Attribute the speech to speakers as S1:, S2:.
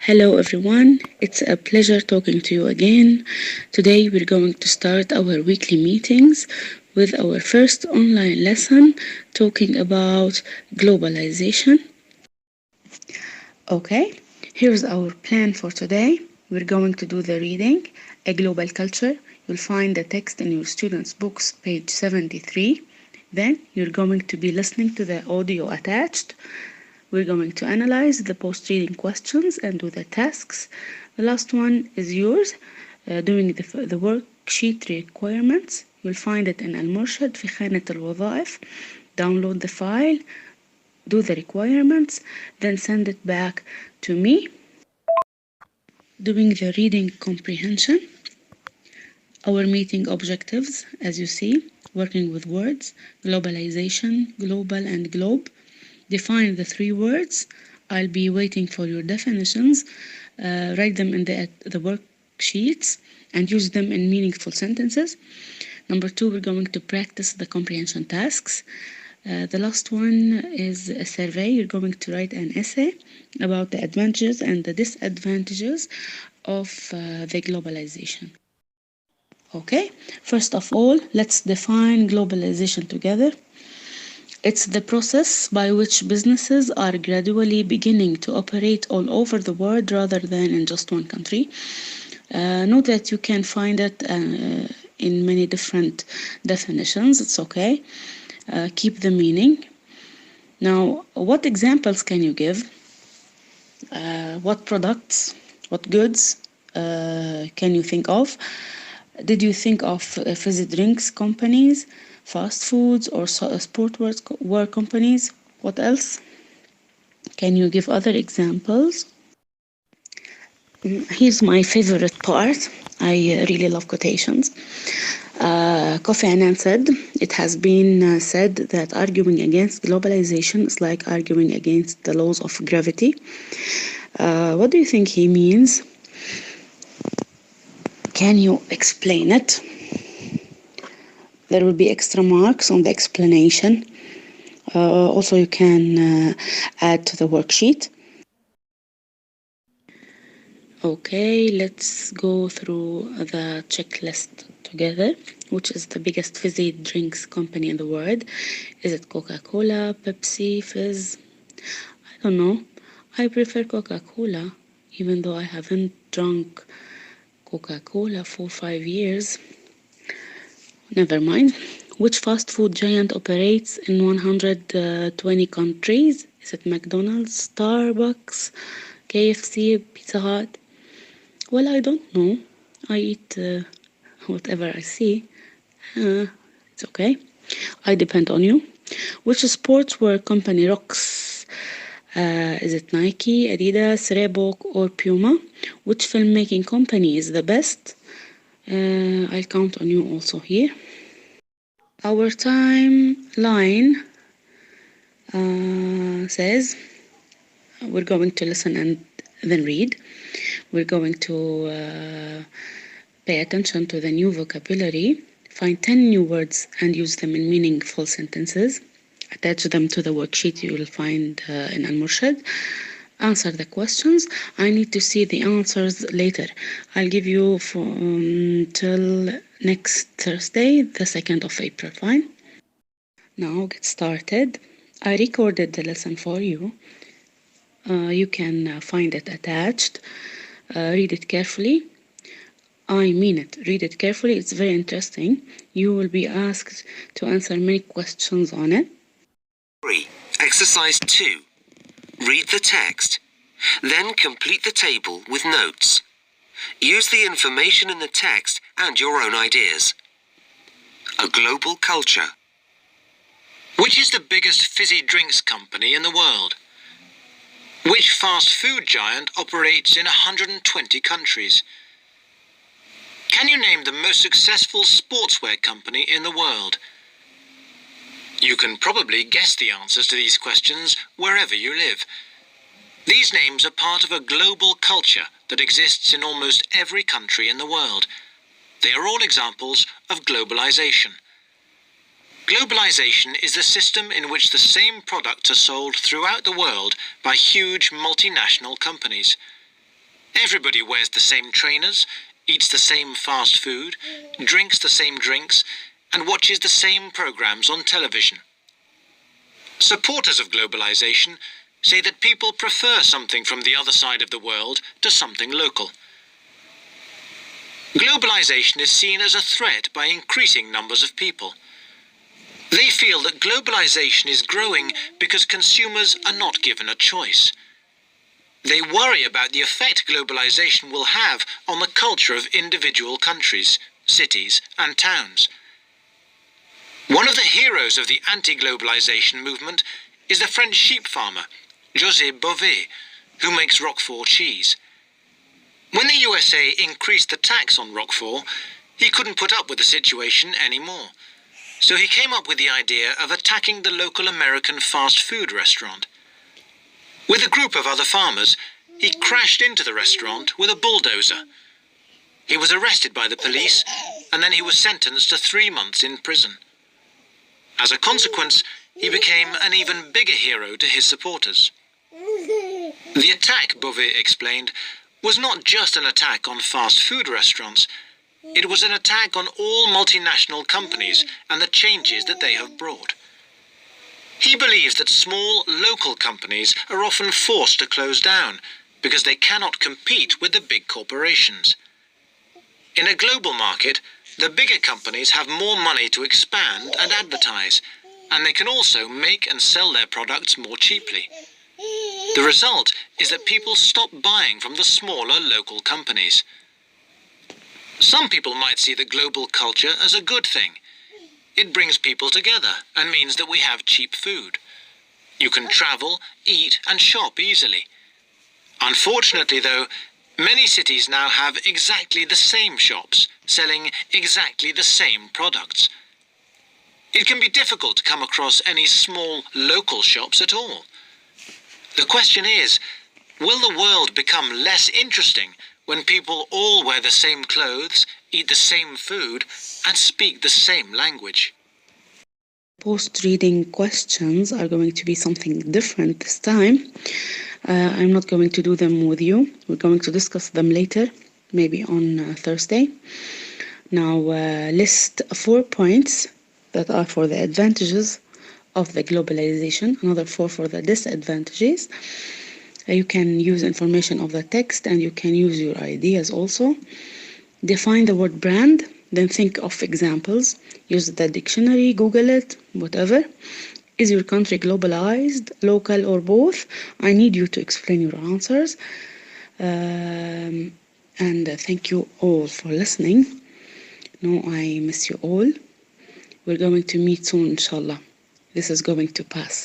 S1: Hello everyone, it's a pleasure talking to you again. Today we're going to start our weekly meetings with our first online lesson talking about globalization. Okay, here's our plan for today. We're going to do the reading, A Global Culture. You'll find the text in your students' books, page 73. Then you're going to be listening to the audio attached. We're going to analyze the post-reading questions and do the tasks. The last one is yours, doing the worksheet requirements. You'll find it in المرشد في خانة الوظائف. Download the file, do the requirements, then send it back to me. Doing the reading comprehension. Our meeting objectives, as you see, working with words, globalization, global and globe. Define the three words. I'll be waiting for your definitions. Write them in the worksheets and use them in meaningful sentences. Number two, we're going to practice the comprehension tasks. The last one is a survey. You're going to write an essay about the advantages and the disadvantages of the globalization. Okay, first of all, let's define globalization together. It's the process by which businesses are gradually beginning to operate all over the world rather than in just one country. Note that you can find it in many different definitions. It's okay. Keep the meaning. Now, what examples can you give? What products, what goods can you think of? Did you think of fizzy drinks companies, fast foods, or sportswear companies? What else? Can you give other examples? Here's my favorite part. I really love quotations. Kofi Annan said, "It has been said that arguing against globalization is like arguing against the laws of gravity." What do you think he means? Can you explain it? There will be extra marks on the explanation. Also, you can add to the worksheet. Okay, let's go through the checklist together. Which is the biggest fizzy drinks company in the world? Is it Coca-Cola, Pepsi, Fizz? I don't know. I prefer Coca-Cola, even though I haven't drunk Coca-Cola for 5 years. Never mind. Which fast food giant operates in 120 countries? Is it McDonald's, Starbucks, KFC, Pizza Hut? Well, I don't know. I eat whatever I see. It's okay. I depend on you. Which sportswear company rocks? Is it Nike, Adidas, Reebok, or Puma? Which filmmaking company is the best? I'll count on you also here. Our timeline says we're going to listen and then read. We're going to pay attention to the new vocabulary, find 10 new words and use them in meaningful sentences. Attach them to the worksheet you will find in Al-Murshid. Answer the questions. I need to see the answers later. I'll give you till next Thursday, the 2nd of April, fine? Now get started. I recorded the lesson for you. You can find it attached. Read it carefully. I mean it. Read it carefully. It's very interesting. You will be asked to answer many questions on it.
S2: 3. Exercise 2. Read the text. Then complete the table with notes. Use the information in the text and your own ideas. A global culture.
S3: Which is the biggest fizzy drinks company in the world? Which fast food giant operates in 120 countries? Can you name the most successful sportswear company in the world? You can probably guess the answers to these questions wherever you live. These names are part of a global culture that exists in almost every country in the world. They are all examples of globalization. Globalization is the system in which the same products are sold throughout the world by huge multinational companies. Everybody wears the same trainers, eats the same fast food, drinks the same drinks, and watches the same programs on television. Supporters of globalization say that people prefer something from the other side of the world to something local. Globalization is seen as a threat by increasing numbers of people. They feel that globalization is growing because consumers are not given a choice. They worry about the effect globalization will have on the culture of individual countries, cities, and towns. One of the heroes of the anti-globalization movement is the French sheep farmer, José Bové, who makes Roquefort cheese. When the USA increased the tax on Roquefort, he couldn't put up with the situation anymore. So he came up with the idea of attacking the local American fast food restaurant. With a group of other farmers, he crashed into the restaurant with a bulldozer. He was arrested by the police, and then he was sentenced to 3 months in prison. As a consequence, he became an even bigger hero to his supporters. The attack, Bové explained, was not just an attack on fast food restaurants. It was an attack on all multinational companies and the changes that they have brought. He believes that small, local companies are often forced to close down because they cannot compete with the big corporations. In a global market, the bigger companies have more money to expand and advertise, and they can also make and sell their products more cheaply. The result is that people stop buying from the smaller local companies. Some people might see the global culture as a good thing. It brings people together and means that we have cheap food. You can travel, eat, and shop easily. Unfortunately, though, many cities now have exactly the same shops selling exactly the same products. It can be difficult to come across any small local shops at all. The question is, will the world become less interesting when people all wear the same clothes, eat the same food, and speak the same language?
S1: Post-reading questions are going to be something different this time. I'm not going to do them with you. We're going to discuss them later, maybe on Thursday. Now, list 4 points that are for the advantages of the globalization, another 4 for the disadvantages. You can use information of the text and you can use your ideas also. Define the word brand, then think of examples. Use the dictionary, Google it, whatever. Is your country globalized, local, or both? I need you to explain your answers. And thank you all for listening. No, I miss you all. We're going to meet soon, inshallah. This is going to pass.